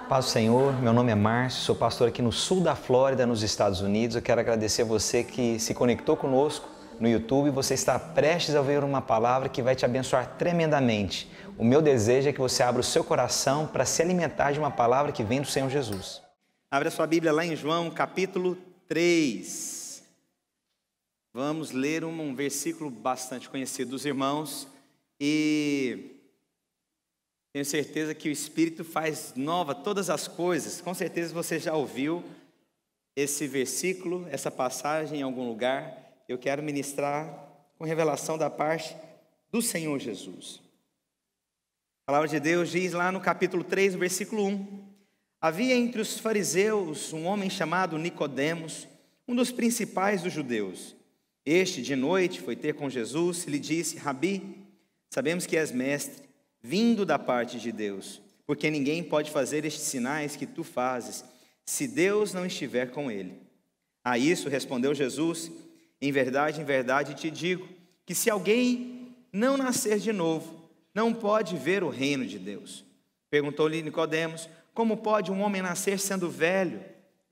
Paz do Senhor, meu nome é Márcio, sou pastor aqui no sul da Flórida, nos Estados Unidos. Eu quero agradecer a você que se conectou conosco no YouTube. Você está prestes a ouvir uma palavra que vai te abençoar tremendamente. O meu desejo é que você abra o seu coração para se alimentar de uma palavra que vem do Senhor Jesus. Abre a sua Bíblia lá em João, capítulo 3. Vamos ler um versículo bastante conhecido dos irmãos e tenho certeza que o Espírito faz nova todas as coisas. Com certeza você já ouviu esse versículo, essa passagem em algum lugar. Eu quero ministrar com revelação da parte do Senhor Jesus. A palavra de Deus diz lá no capítulo 3, no versículo 1. Havia entre os fariseus um homem chamado Nicodemos, um dos principais dos judeus. Este, de noite, foi ter com Jesus e lhe disse: Rabi, sabemos que és mestre, vindo da parte de Deus, porque ninguém pode fazer estes sinais que tu fazes, se Deus não estiver com ele. A isso respondeu Jesus: em verdade te digo, que se alguém não nascer de novo, não pode ver o reino de Deus. Perguntou-lhe Nicodemos: como pode um homem nascer sendo velho?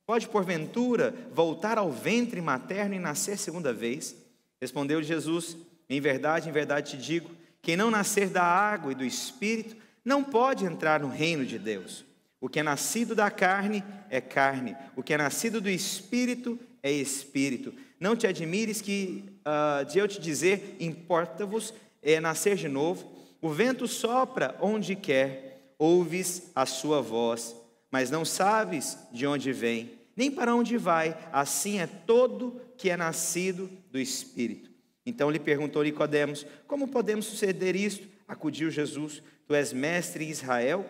Pode, porventura, voltar ao ventre materno e nascer segunda vez? Respondeu Jesus: em verdade te digo, quem não nascer da água e do Espírito, não pode entrar no reino de Deus. O que é nascido da carne é carne, o que é nascido do Espírito é Espírito. Não te admires de eu te dizer, importa-vos nascer de novo. O vento sopra onde quer, ouves a sua voz, mas não sabes de onde vem, nem para onde vai. Assim é todo que é nascido do Espírito. Então lhe perguntou Nicodemos: como podemos suceder isto? Acudiu Jesus: tu és mestre em Israel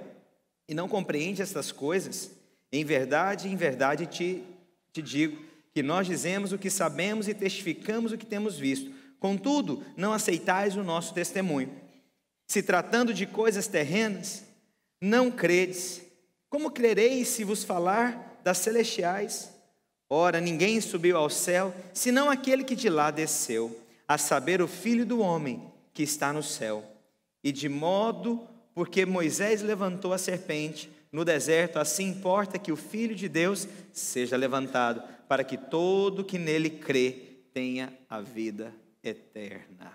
e não compreendes estas coisas? Em verdade te digo que nós dizemos o que sabemos e testificamos o que temos visto. Contudo, não aceitais o nosso testemunho. Se tratando de coisas terrenas, não credes. Como crereis se vos falar das celestiais? Ora, ninguém subiu ao céu, senão aquele que de lá desceu, a saber, o Filho do homem que está no céu. E de modo, porque Moisés levantou a serpente no deserto, assim importa que o Filho de Deus seja levantado, para que todo que nele crê tenha a vida eterna.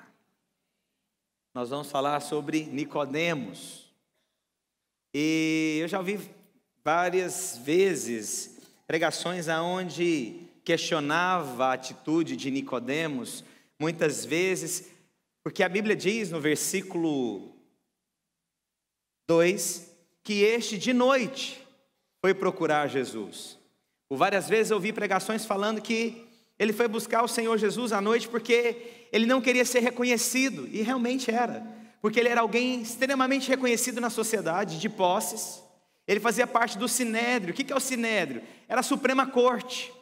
Nós vamos falar sobre Nicodemos. E eu já ouvi várias vezes pregações aonde questionava a atitude de Nicodemos, muitas vezes, porque a Bíblia diz no versículo 2, que este de noite foi procurar Jesus. Por várias vezes eu ouvi pregações falando que ele foi buscar o Senhor Jesus à noite porque ele não queria ser reconhecido, e realmente era, porque ele era alguém extremamente reconhecido na sociedade, de posses. Ele fazia parte do Sinédrio. O que é o Sinédrio? Era a Suprema Corte,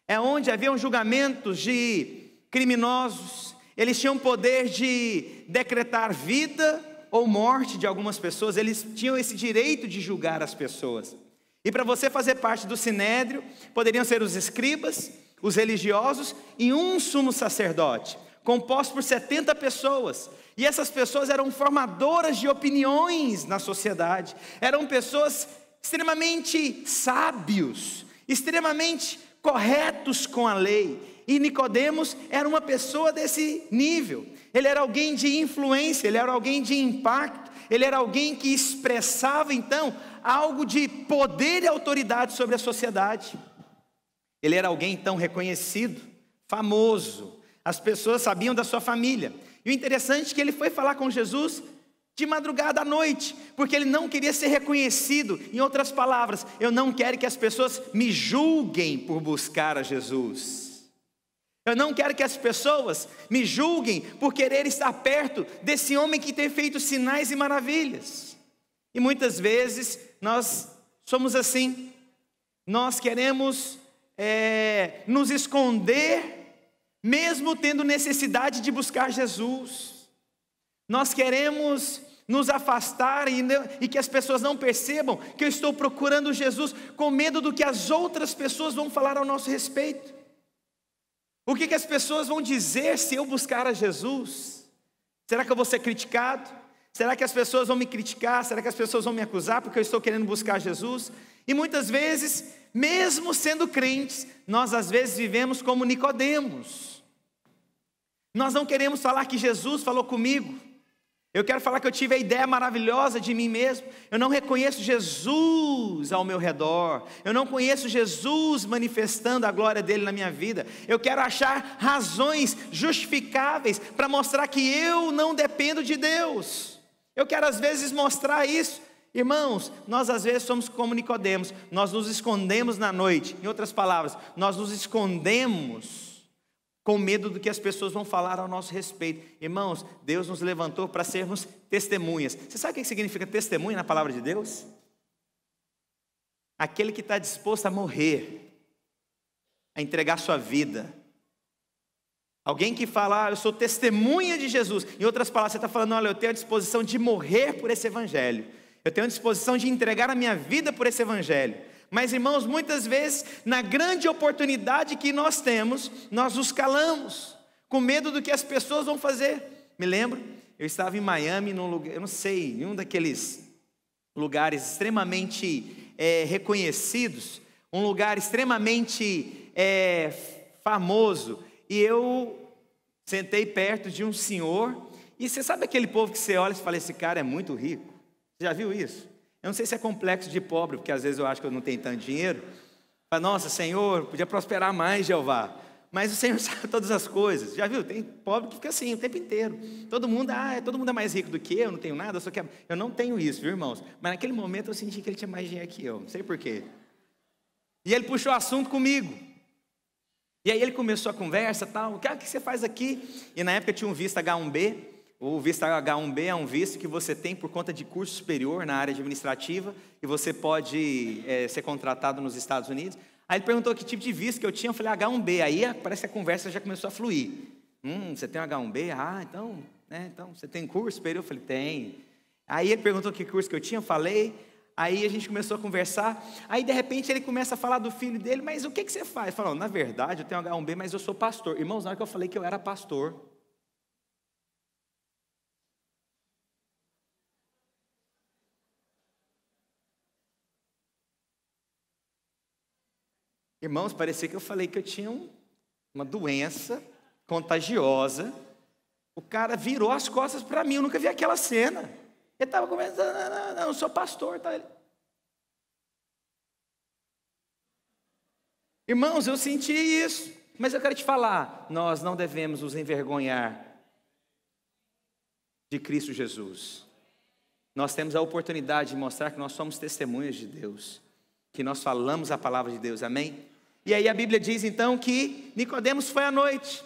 é onde haviam julgamentos de criminosos. Eles tinham poder de decretar vida ou morte de algumas pessoas. Eles tinham esse direito de julgar as pessoas. E para você fazer parte do Sinédrio, poderiam ser os escribas, os religiosos e um sumo sacerdote, composto por 70 pessoas. E essas pessoas eram formadoras de opiniões na sociedade. Eram pessoas extremamente sábios, extremamente corretos com a lei. E Nicodemos era uma pessoa desse nível. Ele era alguém de influência, ele era alguém de impacto, ele era alguém que expressava então algo de poder e autoridade sobre a sociedade. Ele era alguém então reconhecido, famoso. As pessoas sabiam da sua família. E o interessante é que ele foi falar com Jesus de madrugada à noite, porque ele não queria ser reconhecido. Em outras palavras, eu não quero que as pessoas me julguem por buscar a Jesus. Eu não quero que as pessoas me julguem por querer estar perto desse homem que tem feito sinais e maravilhas. E muitas vezes nós somos assim. Nós queremos nos esconder, mesmo tendo necessidade de buscar Jesus. Nós queremos nos afastar e que as pessoas não percebam que eu estou procurando Jesus, com medo do que as outras pessoas vão falar ao nosso respeito. O que as pessoas vão dizer se eu buscar a Jesus? Será que eu vou ser criticado? Será que as pessoas vão me criticar? Será que as pessoas vão me acusar porque eu estou querendo buscar Jesus? E muitas vezes, mesmo sendo crentes, nós às vezes vivemos como Nicodemos. Nós não queremos falar que Jesus falou comigo. Eu quero falar que eu tive a ideia maravilhosa de mim mesmo. Eu não reconheço Jesus ao meu redor. Eu não conheço Jesus manifestando a glória dele na minha vida. Eu quero achar razões justificáveis para mostrar que eu não dependo de Deus. Eu quero às vezes mostrar isso. Irmãos, nós às vezes somos como Nicodemos. Nós nos escondemos na noite. Em outras palavras, nós nos escondemos com medo do que as pessoas vão falar ao nosso respeito. Irmãos, Deus nos levantou para sermos testemunhas. Você sabe o que significa testemunha na palavra de Deus? Aquele que está disposto a morrer, a entregar sua vida. Alguém que fala, eu sou testemunha de Jesus. Em outras palavras, você está falando, olha, eu tenho a disposição de morrer por esse evangelho. Eu tenho a disposição de entregar a minha vida por esse evangelho. Mas, irmãos, muitas vezes, na grande oportunidade que nós temos, nós nos calamos, com medo do que as pessoas vão fazer. Me lembro, eu estava em Miami, num lugar, eu não sei, em um daqueles lugares extremamente reconhecidos, um lugar extremamente famoso, e eu sentei perto de um senhor, e você sabe aquele povo que você olha e fala, esse cara é muito rico? Você já viu isso? Eu não sei se é complexo de pobre, porque às vezes eu acho que eu não tenho tanto dinheiro. Fala, nossa, Senhor, podia prosperar mais, Jeová. Mas o Senhor sabe todas as coisas. Já viu? Tem pobre que fica assim o tempo inteiro. Todo mundo é mais rico do que eu, não tenho nada, eu só quero. Eu não tenho isso, viu, irmãos? Mas naquele momento eu senti que ele tinha mais dinheiro que eu, não sei porquê. E ele puxou o assunto comigo. E aí ele começou a conversa, tal, o que você faz aqui? E na época tinha um visto H1B. O visto H1B é um visto que você tem por conta de curso superior na área administrativa e você pode ser contratado nos Estados Unidos. Aí ele perguntou que tipo de visto que eu tinha, eu falei H1B, aí parece que a conversa já começou a fluir. Você tem um H1B? Então você tem curso superior? Eu falei, tem. Aí ele perguntou que curso que eu tinha, eu falei, aí a gente começou a conversar, aí de repente ele começa a falar do filho dele, mas o que você faz? Ele falou, na verdade eu tenho H1B, mas eu sou pastor. Irmãos, na hora que eu falei que eu era pastor, irmãos, parecia que eu falei que eu tinha uma doença contagiosa. O cara virou as costas para mim, eu nunca vi aquela cena. Ele estava conversando, não, eu sou pastor. Tá? Irmãos, eu senti isso, mas eu quero te falar, nós não devemos nos envergonhar de Cristo Jesus. Nós temos a oportunidade de mostrar que nós somos testemunhas de Deus, que nós falamos a palavra de Deus, amém? E aí a Bíblia diz então que Nicodemos foi à noite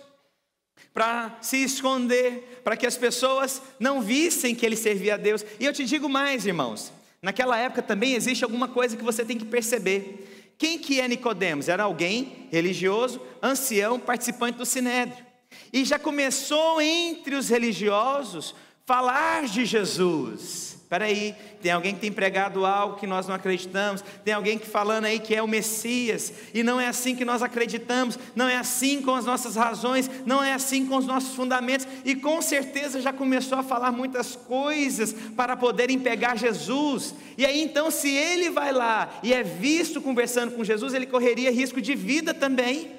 para se esconder, para que as pessoas não vissem que ele servia a Deus. E eu te digo mais, irmãos, naquela época também existe alguma coisa que você tem que perceber. Quem que é Nicodemos? Era alguém religioso, ancião, participante do Sinédrio. E já começou entre os religiosos falar de Jesus. Espera aí, tem alguém que tem pregado algo que nós não acreditamos, tem alguém que falando aí que é o Messias, e não é assim que nós acreditamos, não é assim com as nossas razões, não é assim com os nossos fundamentos, e com certeza já começou a falar muitas coisas para poderem pegar Jesus. E aí então, se ele vai lá e é visto conversando com Jesus, ele correria risco de vida também.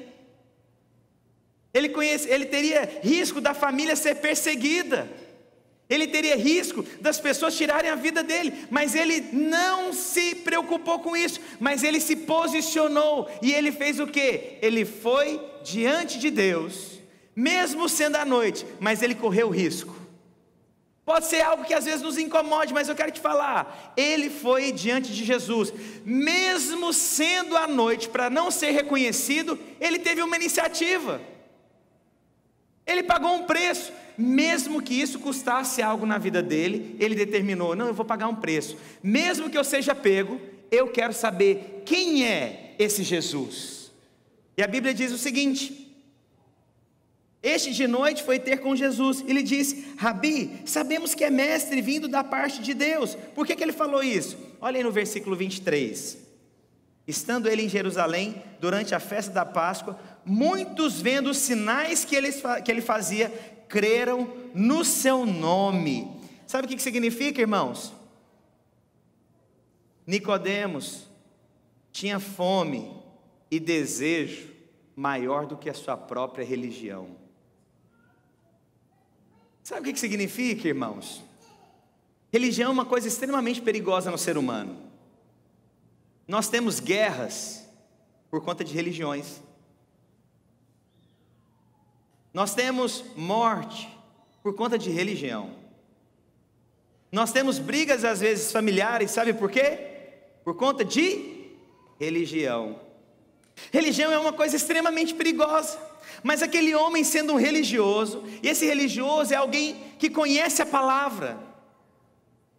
Ele teria risco da família ser perseguida. Ele teria risco das pessoas tirarem a vida dele, mas ele não se preocupou com isso, mas ele se posicionou, e ele fez o quê? Ele foi diante de Deus, mesmo sendo à noite, mas ele correu risco. Pode ser algo que às vezes nos incomode, mas eu quero te falar, ele foi diante de Jesus, mesmo sendo à noite, para não ser reconhecido, ele teve uma iniciativa, ele pagou um preço. Mesmo que isso custasse algo na vida dele, ele determinou, não, eu vou pagar um preço. Mesmo que eu seja pego, eu quero saber quem é esse Jesus. E a Bíblia diz o seguinte: este de noite foi ter com Jesus, e lhe disse, Rabi, sabemos que é mestre vindo da parte de Deus. Por que ele falou isso? Olha aí no versículo 23. Estando ele em Jerusalém, durante a festa da Páscoa, muitos vendo os sinais que ele fazia, creram no seu nome. Sabe o que significa, irmãos? Nicodemos tinha fome e desejo maior do que a sua própria religião. Sabe o que significa, irmãos? Religião é uma coisa extremamente perigosa no ser humano. Nós temos guerras por conta de religiões. Nós temos morte por conta de religião. Nós temos brigas às vezes familiares, sabe por quê? Por conta de religião. Religião é uma coisa extremamente perigosa. Mas aquele homem sendo um religioso, e esse religioso é alguém que conhece a palavra.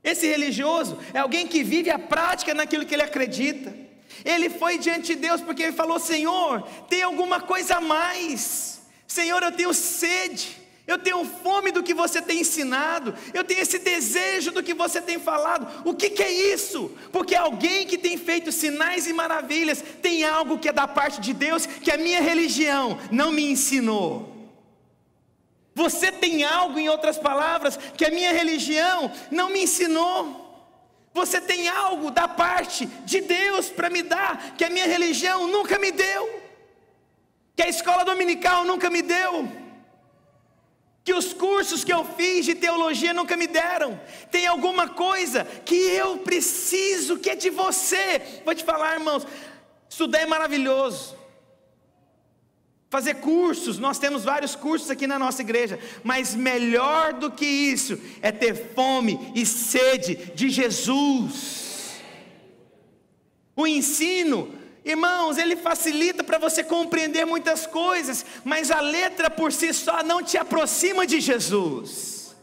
Esse religioso é alguém que vive a prática naquilo que ele acredita. Ele foi diante de Deus porque ele falou: Senhor, tem alguma coisa a mais. Senhor, eu tenho sede, eu tenho fome do que você tem ensinado, eu tenho esse desejo do que você tem falado. O que é isso? Porque alguém que tem feito sinais e maravilhas tem algo que é da parte de Deus, que a minha religião não me ensinou. Você tem algo, em outras palavras, que a minha religião não me ensinou. Você tem algo da parte de Deus para me dar, que a minha religião nunca me deu, que a escola dominical nunca me deu, que os cursos que eu fiz de teologia nunca me deram. Tem alguma coisa que eu preciso, que é de você. Vou te falar, irmãos, estudar é maravilhoso. Fazer cursos, nós temos vários cursos aqui na nossa igreja, mas melhor do que isso é ter fome e sede de Jesus. O ensino, irmãos, ele facilita para você compreender muitas coisas, mas a letra por si só não te aproxima de Jesus.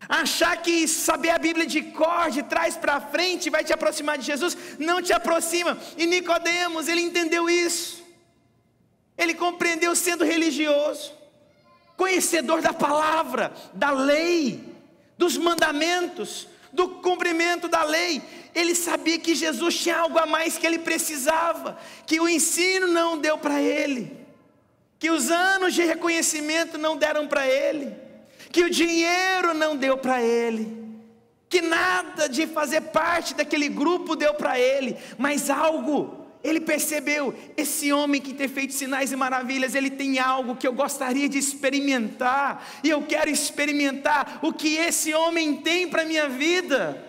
Achar que saber a Bíblia de cor, de trás para frente, vai te aproximar de Jesus, não te aproxima. E Nicodemos, ele entendeu isso. Ele compreendeu, sendo religioso, conhecedor da palavra, da lei, dos mandamentos, do cumprimento da lei. Ele sabia que Jesus tinha algo a mais que ele precisava, que o ensino não deu para ele, que os anos de reconhecimento não deram para ele, que o dinheiro não deu para ele, que nada de fazer parte daquele grupo deu para ele, mas algo. Ele percebeu, esse homem que tem feito sinais e maravilhas, ele tem algo que eu gostaria de experimentar, e eu quero experimentar o que esse homem tem para a minha vida.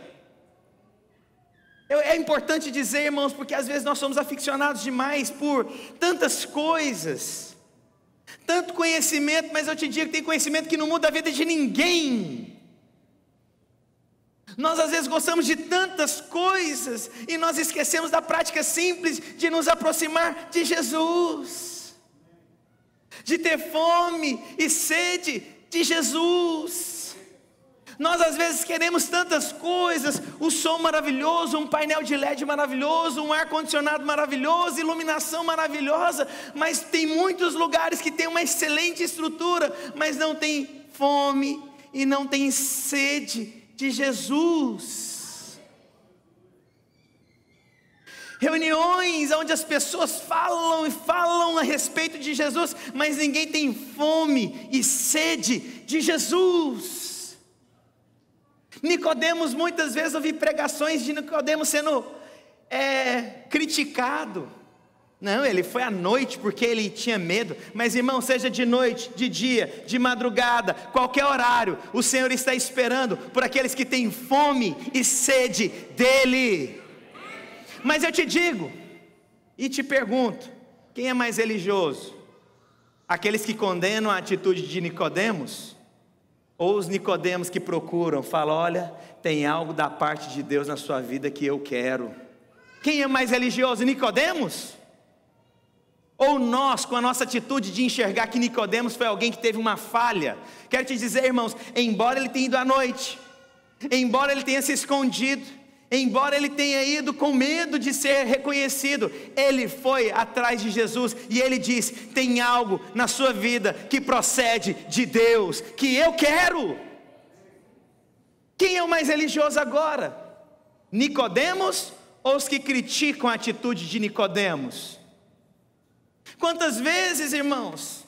É importante dizer, irmãos, porque às vezes nós somos aficionados demais por tantas coisas, tanto conhecimento, mas eu te digo que tem conhecimento que não muda a vida de ninguém. Nós às vezes gostamos de tantas coisas e nós esquecemos da prática simples de nos aproximar de Jesus, de ter fome e sede de Jesus. Nós às vezes queremos tantas coisas, o som maravilhoso, um painel de LED maravilhoso, um ar-condicionado maravilhoso, iluminação maravilhosa, mas tem muitos lugares que tem uma excelente estrutura, mas não tem fome e não tem sede de Jesus. Reuniões onde as pessoas falam e falam a respeito de Jesus, mas ninguém tem fome e sede de Jesus. Nicodemos, muitas vezes eu vi pregações de Nicodemos sendo criticado. Não, ele foi à noite porque ele tinha medo. Mas irmão, seja de noite, de dia, de madrugada, qualquer horário, o Senhor está esperando por aqueles que têm fome e sede dEle. Mas eu te digo e te pergunto, quem é mais religioso? Aqueles que condenam a atitude de Nicodemos? Ou os Nicodemos que procuram, falam: olha, tem algo da parte de Deus na sua vida que eu quero. Quem é mais religioso, Nicodemos? Ou nós, com a nossa atitude de enxergar que Nicodemos foi alguém que teve uma falha? Quero te dizer, irmãos, embora ele tenha ido à noite, embora ele tenha se escondido, embora ele tenha ido com medo de ser reconhecido, ele foi atrás de Jesus, e ele diz: tem algo na sua vida que procede de Deus, que eu quero. Quem é o mais religioso agora? Nicodemos ou os que criticam a atitude de Nicodemos? Quantas vezes, irmãos,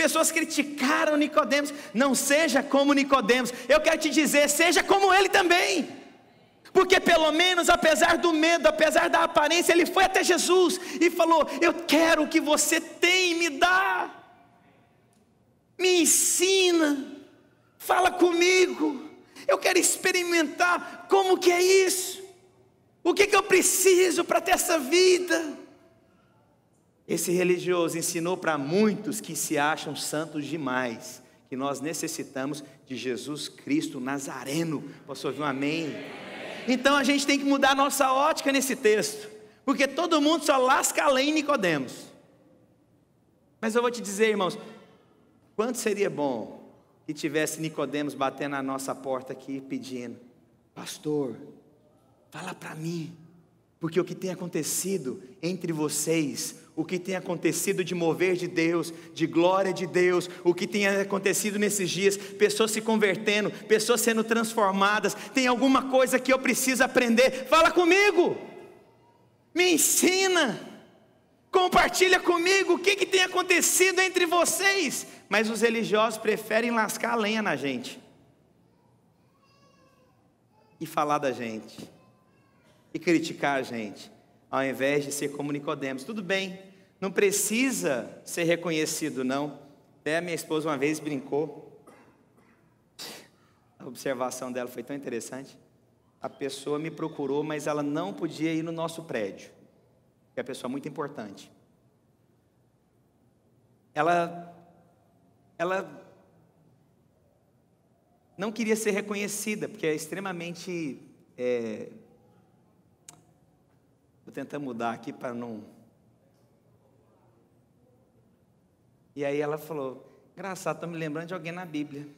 pessoas criticaram Nicodemos. Não seja como Nicodemos. Eu quero te dizer, seja como ele também. Porque pelo menos, apesar do medo, apesar da aparência, ele foi até Jesus e falou: eu quero o que você tem, me dá, me ensina, fala comigo, eu quero experimentar como que é isso, o que eu preciso para ter essa vida. Esse religioso ensinou para muitos que se acham santos demais, que nós necessitamos de Jesus Cristo Nazareno. Posso ouvir um amém? Então a gente tem que mudar a nossa ótica nesse texto, porque todo mundo só lasca a lei em Nicodemos. Mas eu vou te dizer, irmãos, quanto seria bom que tivesse Nicodemos batendo na nossa porta aqui pedindo: pastor, fala para mim, porque o que tem acontecido entre vocês, o que tem acontecido de mover de Deus, de glória de Deus, o que tem acontecido nesses dias, pessoas se convertendo, pessoas sendo transformadas, tem alguma coisa que eu preciso aprender, fala comigo, me ensina, compartilha comigo o que tem acontecido entre vocês. Mas os religiosos preferem lascar a lenha na gente e falar da gente e criticar a gente, ao invés de ser como Nicodemos. Tudo bem, não precisa ser reconhecido não. Até a minha esposa uma vez brincou, a observação dela foi tão interessante. A pessoa me procurou, mas ela não podia ir no nosso prédio, que é uma pessoa muito importante. Ela não queria ser reconhecida, porque é extremamente... Vou tentar mudar aqui para não... E aí ela falou: engraçado, estou me lembrando de alguém na Bíblia.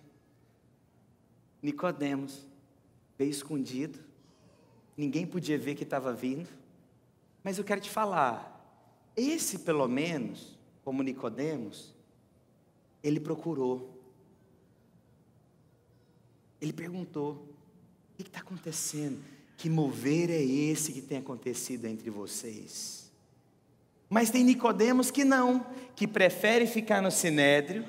Nicodemos veio escondido, ninguém podia ver que estava vindo. Mas eu quero te falar, esse pelo menos, como Nicodemos, ele procurou. Ele perguntou: o que está acontecendo? Que mover é esse que tem acontecido entre vocês? Mas tem Nicodemos que não, que prefere ficar no sinédrio,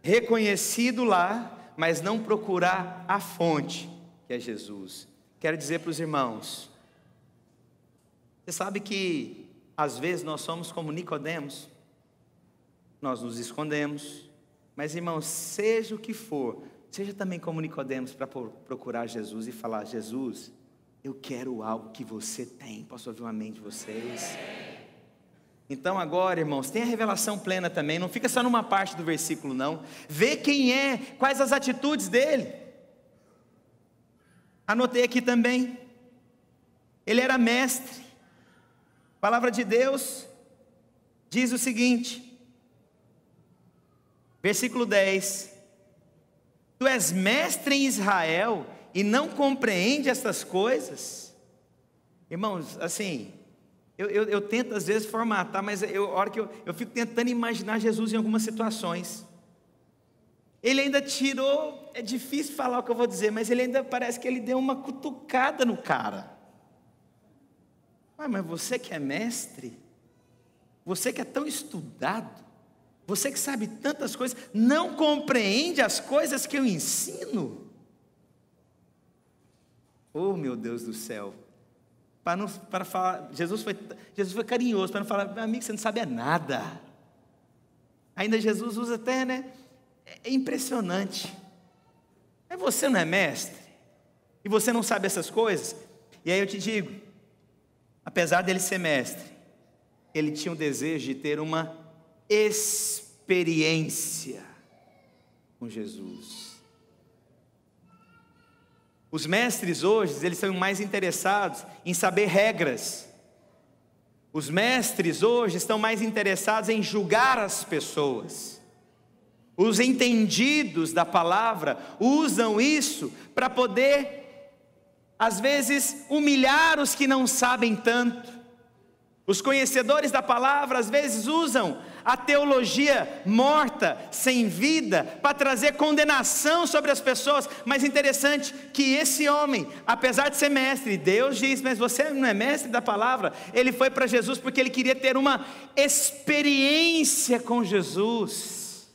reconhecido lá, mas não procurar a fonte, que é Jesus. Quero dizer para os irmãos, você sabe que às vezes nós somos como Nicodemos, nós nos escondemos, mas irmãos, seja o que for, seja também como Nicodemos para procurar Jesus e falar: Jesus, eu quero algo que você tem. Posso ouvir um amém de vocês? Então agora, irmãos, tem a revelação plena também. Não fica só numa parte do versículo não. Vê quem é, quais as atitudes dele. Anotei aqui também. Ele era mestre. A palavra de Deus diz o seguinte, versículo 10: tu és mestre em Israel e não compreende estas coisas? Irmãos, assim, eu tento às vezes formatar, mas a hora que eu fico tentando imaginar Jesus em algumas situações. Ele ainda tirou, é difícil falar o que eu vou dizer, mas ele ainda parece que ele deu uma cutucada no cara. Mas você que é mestre, você que é tão estudado, você que sabe tantas coisas, não compreende as coisas que eu ensino? Oh, meu Deus do céu! Para falar, Jesus foi carinhoso, para não falar: meu amigo, você não sabe nada. Ainda Jesus usa até, né? É impressionante. Mas você não é mestre? E você não sabe essas coisas? E aí eu te digo, apesar dele ser mestre, ele tinha o desejo de ter uma experiência com Jesus. Os mestres hoje, eles são mais interessados em saber regras. Os mestres hoje estão mais interessados em julgar as pessoas. Os entendidos da palavra usam isso para poder, às vezes, humilhar os que não sabem tanto. Os conhecedores da palavra, às vezes, usam a teologia morta, sem vida, para trazer condenação sobre as pessoas. Mas interessante que esse homem, apesar de ser mestre, Deus diz: mas você não é mestre da palavra. Ele foi para Jesus porque ele queria ter uma experiência com Jesus.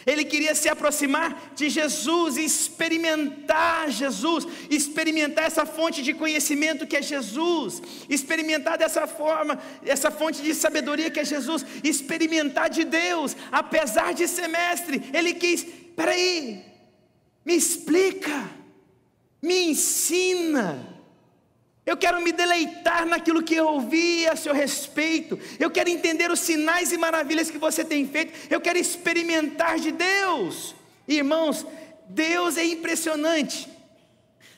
Ele queria se aproximar de Jesus, experimentar Jesus, experimentar essa fonte de conhecimento que é Jesus, experimentar dessa forma, essa fonte de sabedoria que é Jesus, experimentar de Deus, apesar de ser mestre. Ele quis, peraí, me explica, me ensina. Eu quero me deleitar naquilo que eu ouvi a seu respeito. Eu quero entender os sinais e maravilhas que você tem feito. Eu quero experimentar de Deus. Irmãos, Deus é impressionante.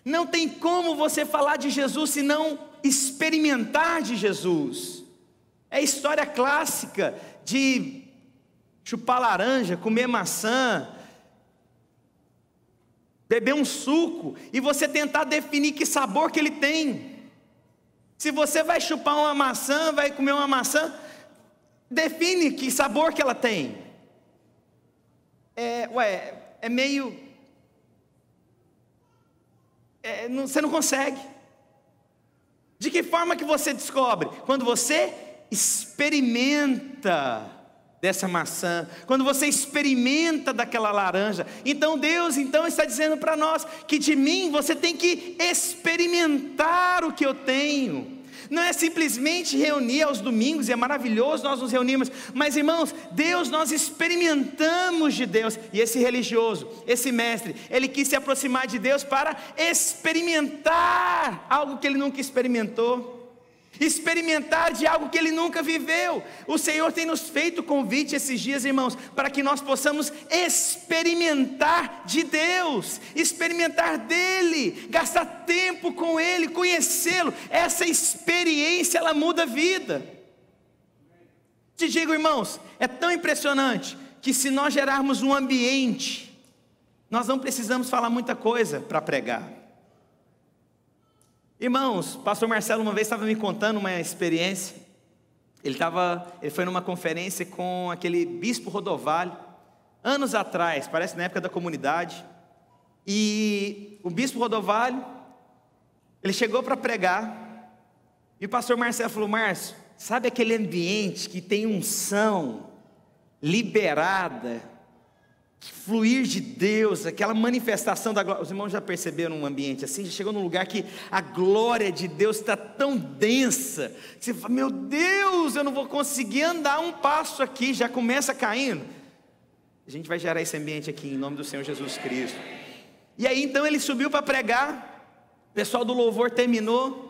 Não tem como você falar de Jesus se não experimentar de Jesus. É a história clássica de chupar laranja, comer maçã, beber um suco e você tentar definir que sabor que ele tem. Se você vai chupar uma maçã, vai comer uma maçã, define que sabor que ela tem. É meio... você não consegue. De que forma que você descobre? Quando você experimenta dessa maçã, quando você experimenta daquela laranja. Então Deus está dizendo para nós que de mim você tem que experimentar o que eu tenho. Não é simplesmente reunir aos domingos, e é maravilhoso nós nos reunimos, mas irmãos, Deus, nós experimentamos de Deus. E esse religioso, esse mestre, ele quis se aproximar de Deus para experimentar algo que ele nunca experimentou, experimentar de algo que ele nunca viveu. O Senhor tem nos feito convite esses dias, irmãos, para que nós possamos experimentar de Deus, experimentar dele, gastar tempo com ele, conhecê-lo. Essa experiência, ela muda a vida. Te digo, irmãos, é tão impressionante que se nós gerarmos um ambiente, nós não precisamos falar muita coisa para pregar. Irmãos, pastor Marcelo uma vez estava me contando uma experiência. Ele foi numa conferência com aquele bispo Rodovalho, anos atrás, parece na época da comunidade. E o bispo Rodovalho, ele chegou para pregar, e o pastor Marcelo falou: Márcio, sabe aquele ambiente que tem unção liberada, fluir de Deus, aquela manifestação da glória? Os irmãos já perceberam um ambiente assim? Já chegou num lugar que a glória de Deus está tão densa, que você fala: meu Deus, eu não vou conseguir andar um passo aqui, já começa caindo. A gente vai gerar esse ambiente aqui em nome do Senhor Jesus Cristo. E aí então ele subiu para pregar, o pessoal do louvor terminou.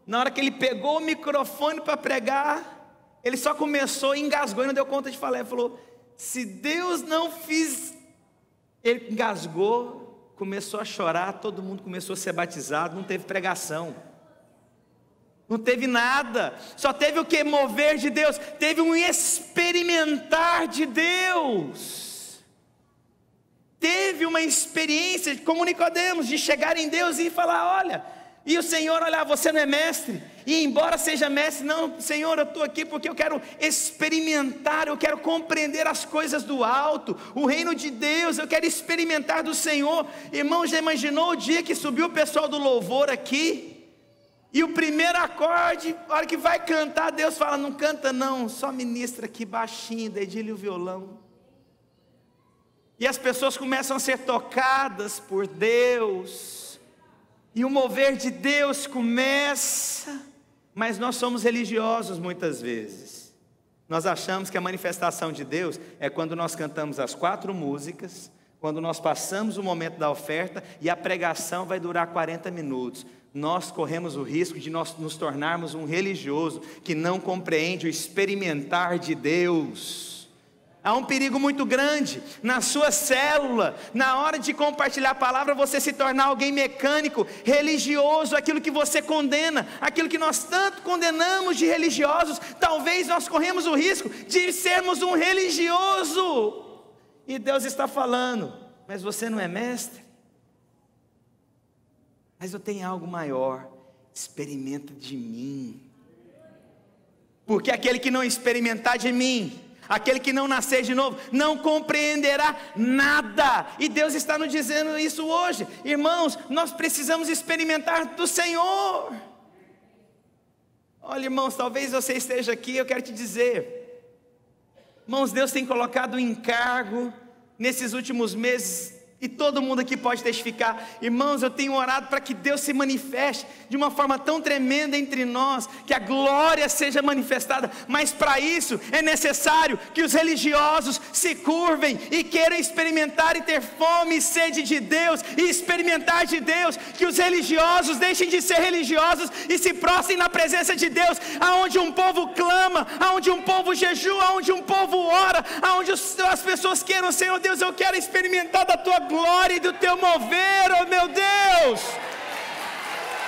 Na hora que ele pegou o microfone para pregar, ele só começou, engasgou e não deu conta de falar. Ele falou: se Deus não fiz... Ele engasgou, começou a chorar, todo mundo começou a ser batizado, não teve pregação, não teve nada, só teve o que? Mover de Deus, teve um experimentar de Deus, teve uma experiência como Nicodemos, de chegar em Deus e falar: olha, e o Senhor olhar, você não é mestre? E embora seja mestre, não, Senhor, eu estou aqui porque eu quero experimentar, eu quero compreender as coisas do alto, o reino de Deus, eu quero experimentar do Senhor. Irmão, já imaginou o dia que subiu o pessoal do louvor aqui, e o primeiro acorde, a hora que vai cantar, Deus fala: não canta não, só ministra aqui baixinho, dedilha o violão. E as pessoas começam a ser tocadas por Deus, e o mover de Deus começa. Mas nós somos religiosos muitas vezes. Nós achamos que a manifestação de Deus é quando nós cantamos as 4 músicas, quando nós passamos o momento da oferta e a pregação vai durar 40 minutos. Nós corremos o risco de nós nos tornarmos um religioso que não compreende o experimentar de Deus. Há um perigo muito grande na sua célula, na hora de compartilhar a palavra, você se tornar alguém mecânico, religioso, aquilo que você condena, aquilo que nós tanto condenamos de religiosos. Talvez nós corremos o risco de sermos um religioso, e Deus está falando: mas você não é mestre? Mas eu tenho algo maior, experimenta de mim, porque aquele que não experimentar de mim, aquele que não nascer de novo, não compreenderá nada. E Deus está nos dizendo isso hoje. Irmãos, nós precisamos experimentar do Senhor. Olha, irmãos, talvez você esteja aqui, eu quero te dizer, irmãos, Deus tem colocado um encargo nesses últimos meses, e todo mundo aqui pode testificar, irmãos, eu tenho orado para que Deus se manifeste de uma forma tão tremenda entre nós, que a glória seja manifestada, mas para isso é necessário que os religiosos se curvem e queiram experimentar e ter fome e sede de Deus, e experimentar de Deus, que os religiosos deixem de ser religiosos e se prostrem na presença de Deus, aonde um povo clama, aonde um povo jejua, aonde um povo ora, aonde as pessoas queiram, Senhor Deus, eu quero experimentar da Tua glória e do Teu mover, oh meu Deus.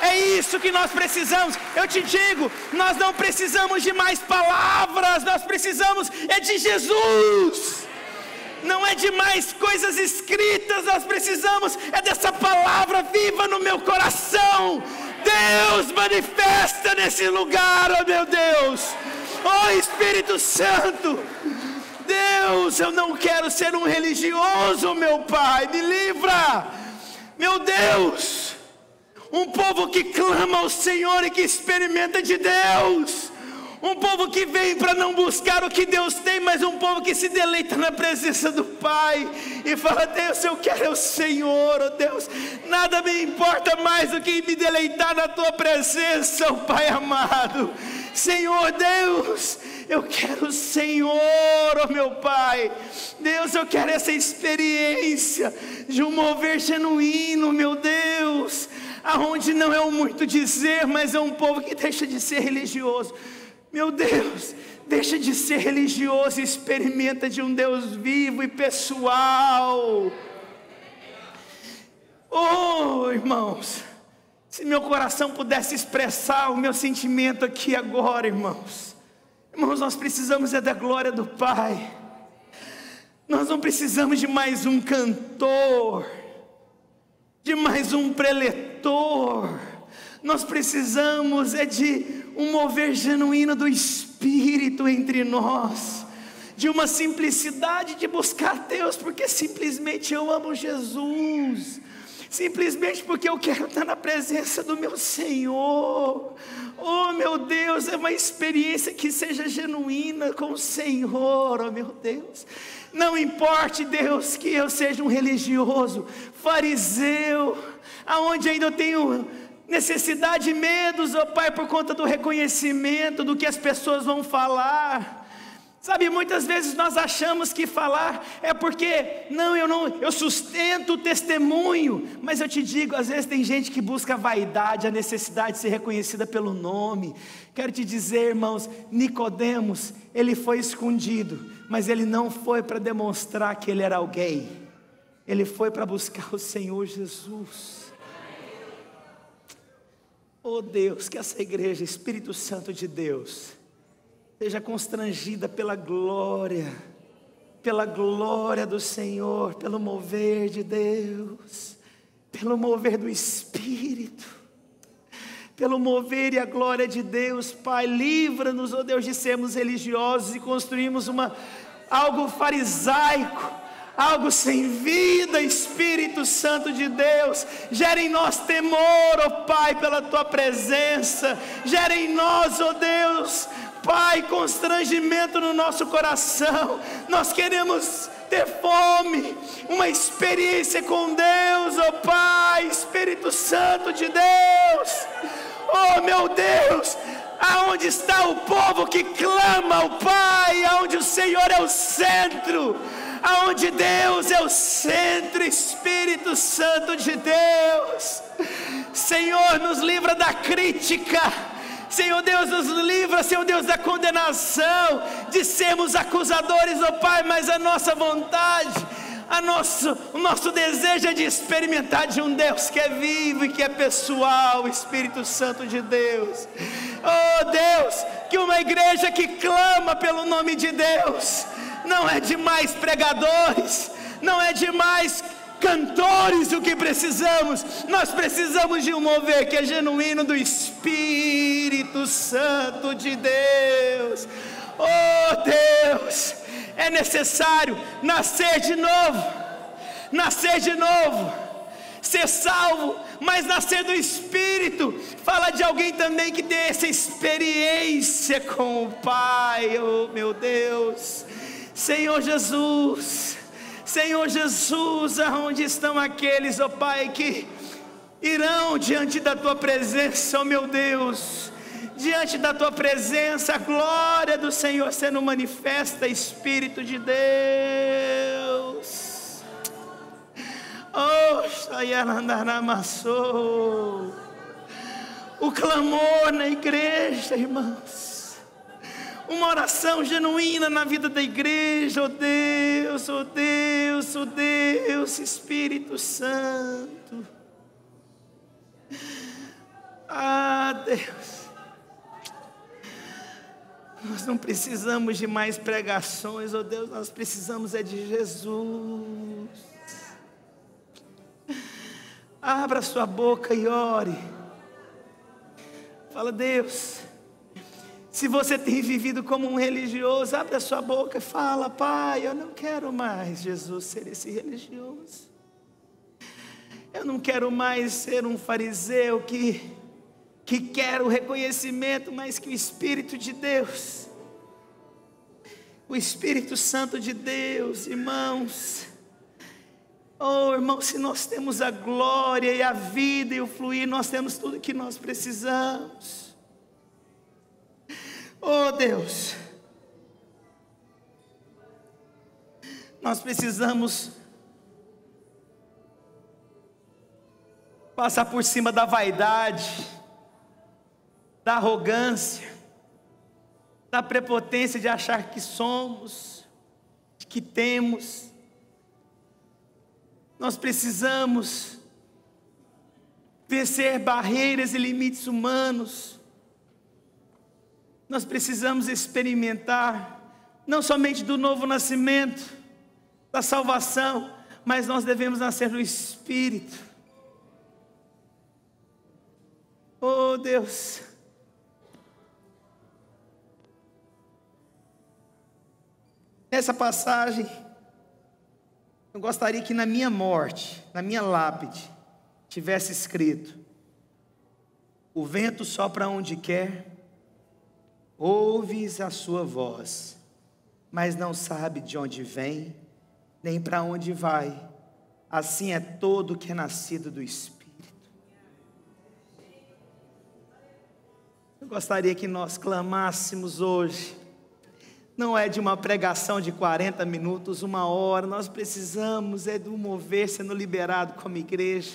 É isso que nós precisamos. Eu te digo, nós não precisamos de mais palavras, nós precisamos é de Jesus. Não é de mais coisas escritas, nós precisamos é dessa palavra viva no meu coração. Deus, manifesta nesse lugar, oh meu Deus. Oh Espírito Santo, Deus, eu não quero ser um religioso, meu Pai, me livra, meu Deus, um povo que clama ao Senhor e que experimenta de Deus, um povo que vem para não buscar o que Deus tem, mas um povo que se deleita na presença do Pai, e fala, Deus, eu quero o Senhor, oh Deus, nada me importa mais do que me deleitar na Tua presença, oh Pai amado. Senhor Deus, eu quero o Senhor, oh meu Pai. Deus, eu quero essa experiência de um mover genuíno, meu Deus, aonde não é o muito dizer, mas é um povo que deixa de ser religioso. Meu Deus, deixa de ser religioso e experimenta de um Deus vivo e pessoal. Oh, irmãos, se meu coração pudesse expressar o meu sentimento aqui agora, irmãos, nós precisamos é da glória do Pai. Nós não precisamos de mais um cantor, de mais um preletor. Nós precisamos é de um mover genuíno do Espírito entre nós, de uma simplicidade de buscar Deus, porque simplesmente eu amo Jesus, simplesmente porque eu quero estar na presença do meu Senhor. Oh meu Deus, é uma experiência que seja genuína com o Senhor, oh meu Deus. Não importe, Deus, que eu seja um religioso, fariseu, aonde ainda eu tenho necessidade e medos, oh Pai, por conta do reconhecimento, do que as pessoas vão falar. Sabe, muitas vezes nós achamos que falar é porque, eu sustento o testemunho, mas eu te digo, às vezes tem gente que busca a vaidade, a necessidade de ser reconhecida pelo nome. Quero te dizer, irmãos, Nicodemos, ele foi escondido, mas ele não foi para demonstrar que ele era alguém, ele foi para buscar o Senhor Jesus. Oh Deus, que essa igreja, Espírito Santo de Deus, seja constrangida pela glória do Senhor, pelo mover de Deus, pelo mover do Espírito, pelo mover e a glória de Deus. Pai, livra-nos, ó Deus, de sermos religiosos e construirmos algo farisaico, algo sem vida. Espírito Santo de Deus, gera em nós temor, ó Pai, pela Tua presença, gera em nós, ó Deus, Pai, constrangimento no nosso coração. Nós queremos ter fome, uma experiência com Deus, ó Pai, Espírito Santo de Deus. Oh meu Deus, aonde está o povo que clama ao Pai, aonde o Senhor é o centro, aonde Deus é o centro, Espírito Santo de Deus. Senhor, nos livra da crítica, Senhor Deus, nos livra, Senhor Deus, da condenação, de sermos acusadores, ó Pai, mas a nossa vontade, o nosso desejo é de experimentar de um Deus que é vivo e que é pessoal, Espírito Santo de Deus. Oh Deus, que uma igreja que clama pelo nome de Deus, não é de mais pregadores, não é de mais cantores o que precisamos, nós precisamos de um mover que é genuíno do Espírito Santo de Deus. Oh Deus, é necessário nascer de novo, ser salvo, mas nascer do Espírito. Fala de alguém também que tem essa experiência com o Pai. Oh meu Deus, Senhor Jesus, Senhor Jesus, aonde estão aqueles, ó Pai, que irão diante da Tua presença, ó meu Deus, diante da Tua presença, a glória do Senhor sendo manifesta, Espírito de Deus. Oh, Shayalandaramassou. O clamor na igreja, irmãos. Uma oração genuína na vida da igreja, oh Deus, oh Deus, oh Deus, Espírito Santo. Ah, Deus. Nós não precisamos de mais pregações, oh Deus, nós precisamos é de Jesus. Abra sua boca e ore. Fala, Deus, se você tem vivido como um religioso, abre a sua boca e fala: Pai, eu não quero mais, Jesus, ser esse religioso. Eu não quero mais ser um fariseu que quer o reconhecimento, mas que o Espírito de Deus, o Espírito Santo de Deus, irmãos, oh irmãos, se nós temos a glória e a vida e o fluir, nós temos tudo que nós precisamos. Oh Deus, nós precisamos passar por cima da vaidade, da arrogância, da prepotência de achar que somos, que temos. Nós precisamos vencer barreiras e limites humanos. Nós precisamos experimentar, não somente do novo nascimento, da salvação, mas nós devemos nascer no Espírito. Oh Deus, nessa passagem, eu gostaria que na minha morte, na minha lápide, tivesse escrito: o vento sopra onde quer, ouves a sua voz, mas não sabe de onde vem, nem para onde vai. Assim é todo que é nascido do Espírito. Eu gostaria que nós clamássemos hoje. Não é de uma pregação de 40 minutos, 1 hora. Nós precisamos é do mover sendo liberado como igreja.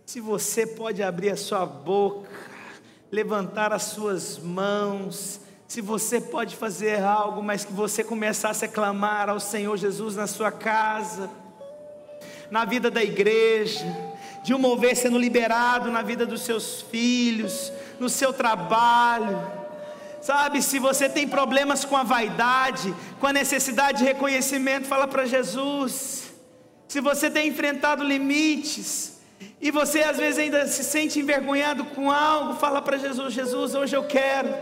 Se você pode abrir a sua boca, levantar as suas mãos, se você pode fazer algo, mas que você começasse a clamar ao Senhor Jesus na sua casa, na vida da igreja, de um mover sendo liberado na vida dos seus filhos, no seu trabalho, sabe, se você tem problemas com a vaidade, com a necessidade de reconhecimento, fala para Jesus. Se você tem enfrentado limites, e você às vezes ainda se sente envergonhado com algo, fala para Jesus: Jesus, hoje eu quero,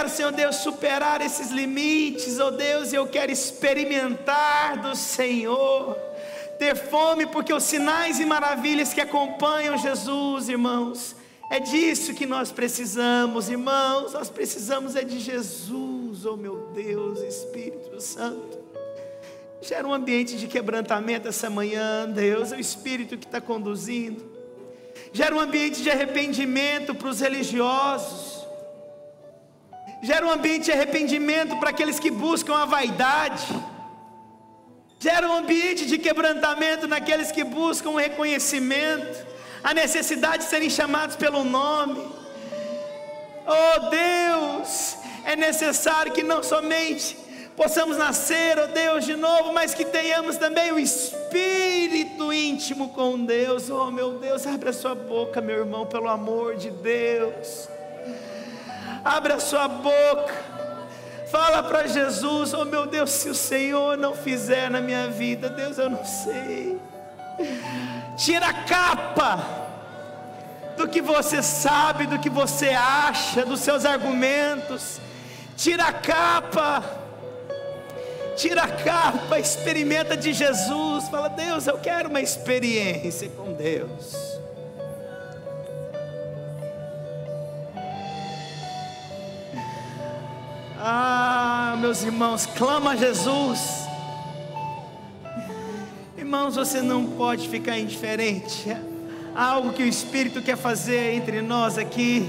Senhor Deus, superar esses limites, oh Deus, eu quero experimentar do Senhor, ter fome, porque os sinais e maravilhas que acompanham Jesus, irmãos, é disso que nós precisamos, irmãos, nós precisamos é de Jesus, oh meu Deus, Espírito Santo. Gera um ambiente de quebrantamento essa manhã, Deus, é o Espírito que está conduzindo. Gera um ambiente de arrependimento para os religiosos. Gera um ambiente de arrependimento para aqueles que buscam a vaidade. Gera um ambiente de quebrantamento naqueles que buscam o reconhecimento, a necessidade de serem chamados pelo nome. Oh Deus, é necessário que não somente possamos nascer, oh Deus, de novo, mas que tenhamos também o espírito íntimo com Deus. Oh meu Deus, abre a sua boca, meu irmão, pelo amor de Deus. Abre a sua boca, fala para Jesus: oh meu Deus, se o Senhor não fizer na minha vida, Deus, eu não sei. Tira a capa do que você sabe, do que você acha, dos seus argumentos. Tira a capa. Tira a capa, experimenta de Jesus. Fala: Deus, eu quero uma experiência com Deus. Ah, meus irmãos, clama a Jesus. Irmãos, você não pode ficar indiferente a algo que o Espírito quer fazer entre nós aqui.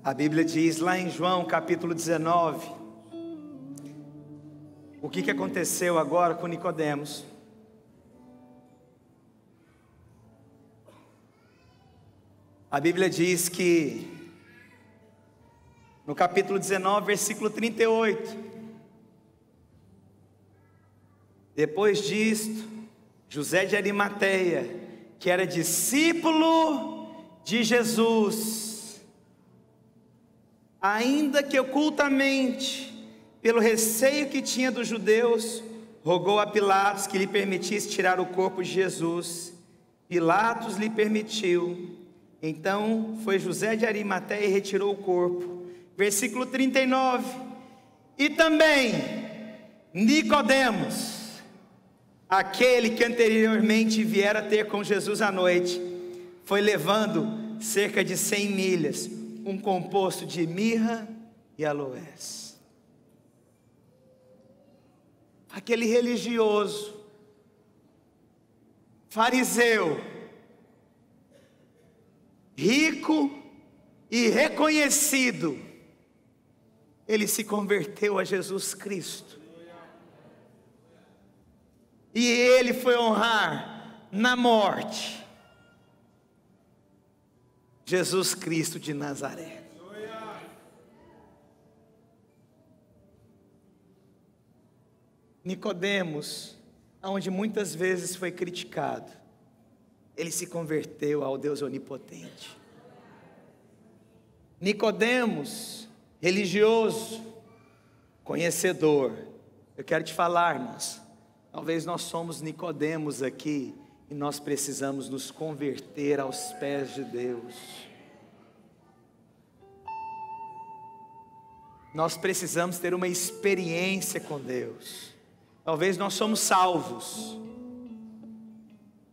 A Bíblia diz lá em João capítulo 19, o que aconteceu agora com Nicodemos. A Bíblia diz que, no capítulo 19, versículo 38, depois disto, José de Arimateia, que era discípulo de Jesus, ainda que ocultamente, pelo receio que tinha dos judeus, rogou a Pilatos que lhe permitisse tirar o corpo de Jesus. Pilatos lhe permitiu. Então foi José de Arimateia e retirou o corpo. Versículo 39. E também Nicodemos, aquele que anteriormente viera ter com Jesus à noite, foi levando cerca de 100 milhas, um composto de mirra e aloés. Aquele religioso, fariseu, rico e reconhecido, ele se converteu a Jesus Cristo. E ele foi honrar na morte Jesus Cristo de Nazaré. Nicodemos, onde muitas vezes foi criticado, ele se converteu ao Deus onipotente. Nicodemos, religioso, conhecedor. Eu quero te falar, irmãos, talvez nós somos Nicodemos aqui, e nós precisamos nos converter aos pés de Deus. Nós precisamos ter uma experiência com Deus. Talvez nós somos salvos,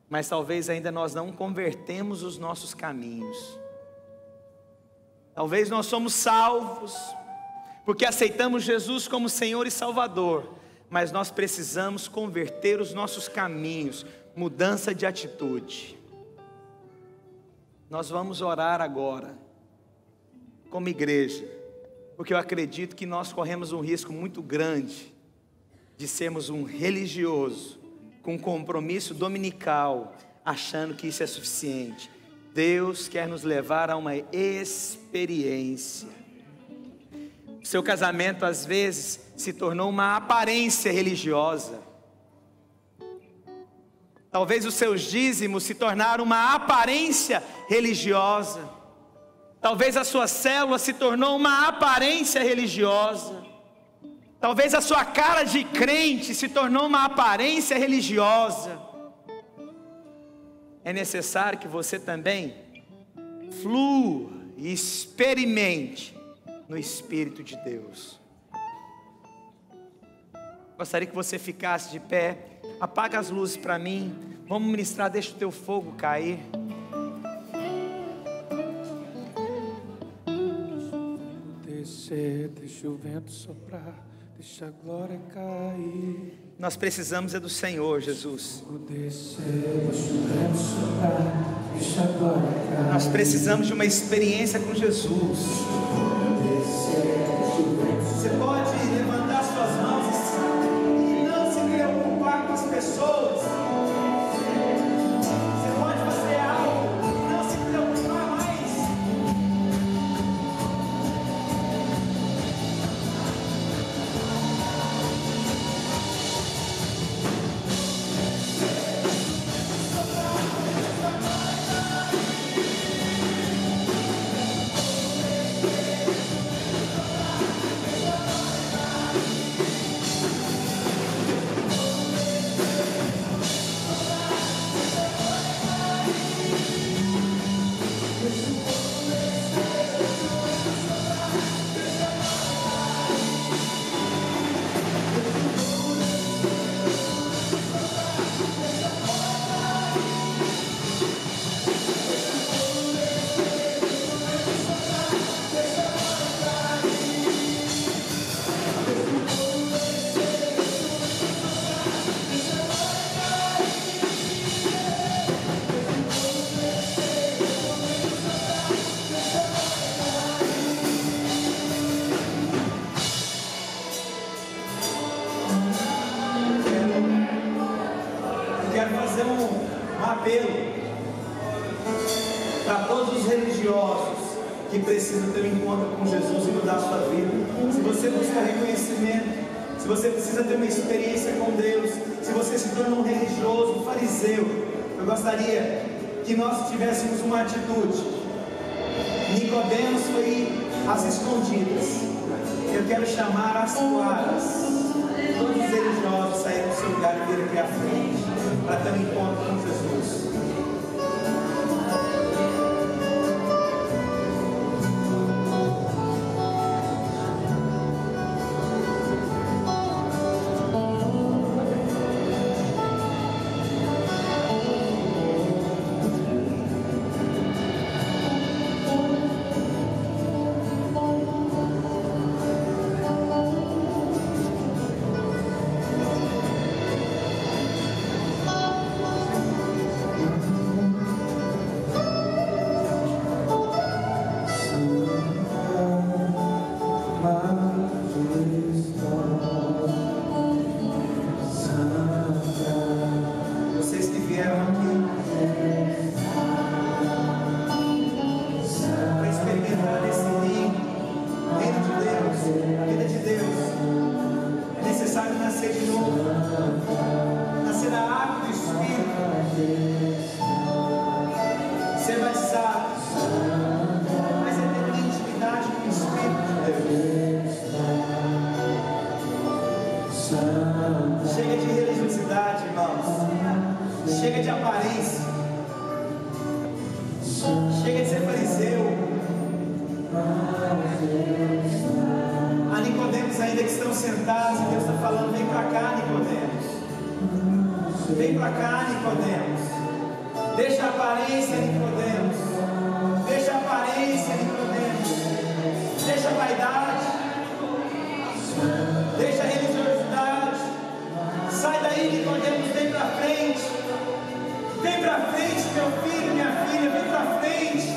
mas talvez ainda nós não convertemos os nossos caminhos. Talvez nós somos salvos, porque aceitamos Jesus como Senhor e Salvador, mas nós precisamos converter os nossos caminhos, mudança de atitude. Nós vamos orar agora, como igreja, porque eu acredito que nós corremos um risco muito grande de sermos um religioso, com compromisso dominical, achando que isso é suficiente. Deus quer nos levar a uma experiência. O seu casamento às vezes se tornou uma aparência religiosa. Talvez os seus dízimos se tornaram uma aparência religiosa. Talvez a sua célula se tornou uma aparência religiosa. Talvez a sua cara de crente se tornou uma aparência religiosa. É necessário que você também flua e experimente no Espírito de Deus. Gostaria que você ficasse de pé. Apaga as luzes para mim. Vamos ministrar, deixa o teu fogo cair. Descer, deixa o vento soprar, deixa a glória cair. Nós precisamos é do Senhor, Jesus. Descer, deixa o vento soprar, deixa a glória cair. Nós precisamos de uma experiência com Jesus. Você pode levantar suas mãos e não se preocupar com as pessoas. Você pode fazer algo e não se preocupar mais. Para todos os religiosos que precisam ter um encontro com Jesus e mudar a sua vida. Se você busca reconhecimento, se você precisa ter uma experiência com Deus, se você se torna um religioso, um fariseu, eu gostaria que nós tivéssemos uma atitude. Nicodemos foi às escondidas. Eu quero chamar às claras. Todos os religiosos saírem do seu lugar e virem aqui à frente para ter um encontro com Jesus. Chega de religiosidade, irmãos. Chega de aparência. Chega de ser fariseu. Há Nicodemos ainda que estão sentados e Deus está falando: vem para cá, Nicodemos. Vem para cá, Nicodemos. Deixa a aparência, Nicodemos. Deixa a aparência, Nicodemos. Deixa a vaidade. Deixa a religiosidade. Sai daí, Nicodemos, vem para frente. Vem para frente, meu filho, minha filha, vem para frente.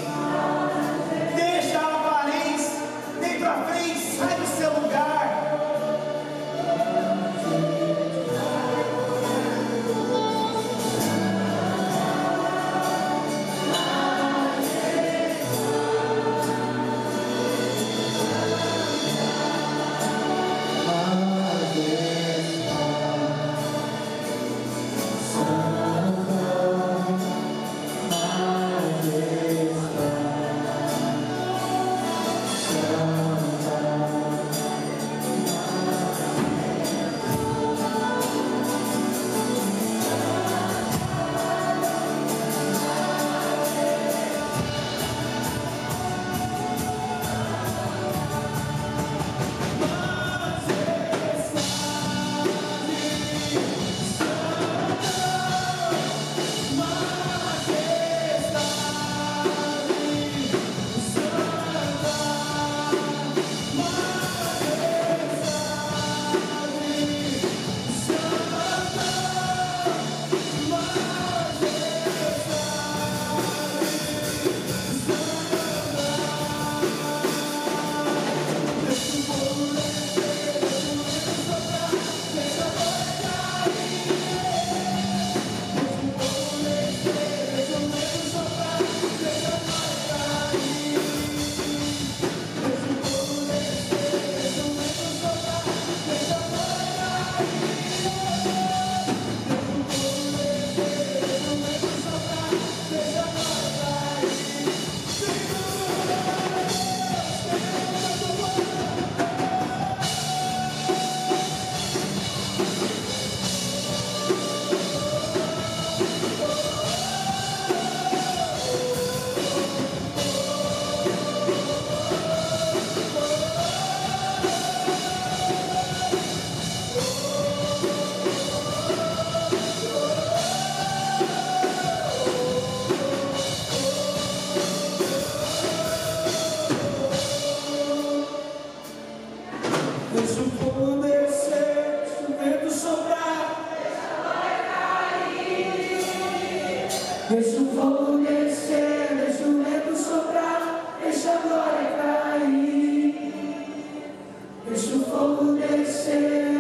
Deixa o fogo descer, deixa o vento soprar, deixa a glória cair. Deixa o fogo descer.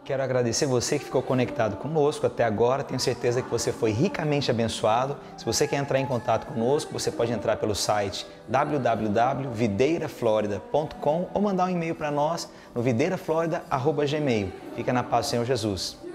Quero agradecer você que ficou conectado conosco até agora. Tenho certeza que você foi ricamente abençoado. Se você quer entrar em contato conosco, você pode entrar pelo site www.videiraflorida.com ou mandar um e-mail para nós no videiraflorida@gmail.com. Fica na paz do Senhor Jesus.